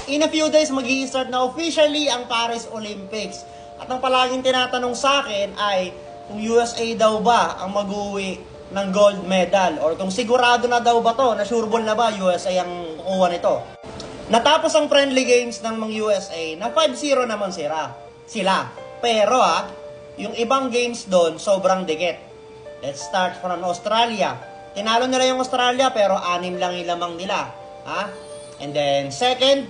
In a few days, mag-i-start na officially ang Paris Olympics. At ang palaging tinatanong sa akin ay kung USA daw ba ang mag-uwi ng gold medal or kung sigurado na daw ba to, na sureball na ba USA ang kukuha nito. Natapos ang friendly games ng mga USA na 5-0 naman sila. Pero yung ibang games doon sobrang dikit. Let's start from Australia. Tinalo nila yung Australia pero 6 lang yung lamang nila. And then second,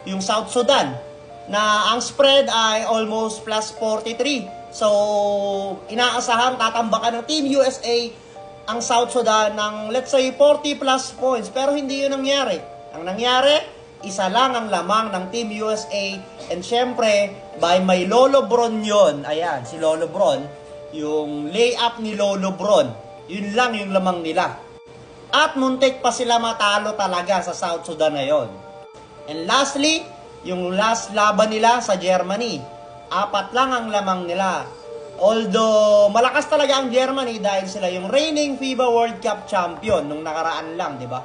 yung South Sudan na ang spread ay almost plus 43. So inaasahan tatambakan ng Team USA ang South Sudan ng let's say 40 plus points, pero hindi yun nangyari. Ang nangyari, isa lang ang lamang ng Team USA, and syempre by may Lolo Bron yun. Ayan, si Lolo Bron, yung layup ni Lolo Bron, yun lang yung lamang nila. At muntik pa sila matalo talaga sa South Sudan na yun. And lastly, yung last laban nila sa Germany, 4 lang ang lamang nila. Although malakas talaga ang Germany dahil sila yung reigning FIBA World Cup champion nung nakaraan lang, di ba?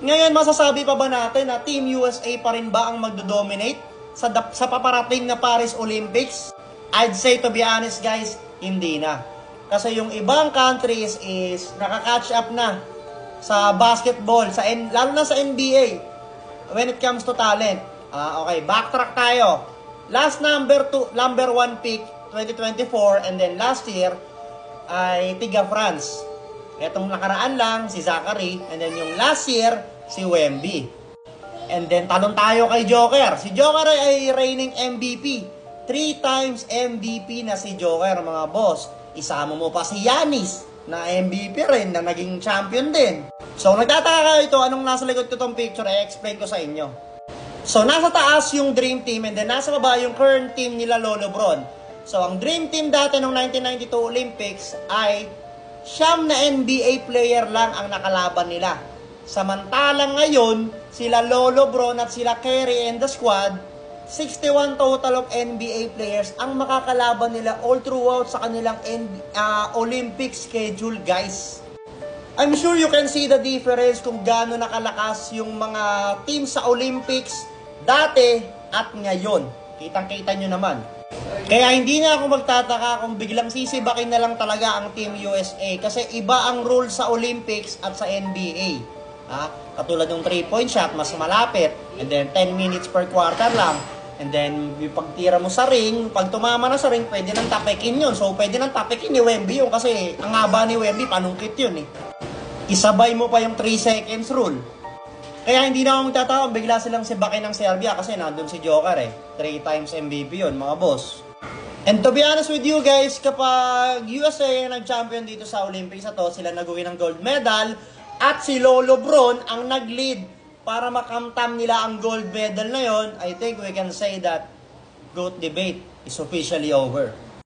Ngayon, masasabi pa ba natin na Team USA pa rin ba ang magdo-dominate sa paparating na Paris Olympics? I'd say, to be honest guys, hindi na. Kasi yung ibang countries is nakaka-catch up na sa basketball, lalo na sa NBA when it comes to talent. Okay, backtrack tayo. Last number 1 pick 2024, and then last year ay tiga France. Etong nakaraan lang si Zachary, and then yung last year si Wemby. And then talon tayo kay Joker. Si Joker ay reigning MVP. 3 times MVP na si Joker, mga boss. Isama mo pa si Giannis na MVP rin, na naging champion din. So nagtataka kayo ito, anong nasa likod ko itong picture, i-explain ko sa inyo. So nasa taas yung Dream Team, and then nasa baba yung current team nila Lolo Bron. So ang Dream Team dati noong 1992 Olympics ay 9 na NBA player lang ang nakalaban nila. Samantalang ngayon, sila Lolo Bron at sila Kerry and the squad, 61 total of NBA players ang makakalaban nila all throughout sa kanilang Olympic schedule, guys. I'm sure you can see the difference kung gaano nakalakas yung mga team sa Olympics dati at ngayon. Kitang-kita nyo naman. Kaya hindi na ako magtataka kung biglang sisibakin na lang talaga ang Team USA kasi iba ang rule sa Olympics at sa NBA. Katulad ng 3-point shot, mas malapit, and then 10 minutes per quarter lang. And then, yung pagtira mo sa ring, pag tumama na sa ring, pwede nang tapekin yun. So, pwede nang tapekin ni Wemby yun kasi ang haba ni Wemby, panungkit yun eh. Isabay mo pa yung 3 seconds rule. Kaya hindi na ako magtataka, bigla silang sibakin ng Serbia kasi nandun si Joker eh. 3 times MVP yun, mga boss. And to be honest with you guys, kapag USA ang nag-champion dito sa Olympics na to, sila nag-uwi ng gold medal, at si Lolo Bron ang nag-lead para makamtam nila ang gold medal na yon, I think we can say that GOAT debate is officially over.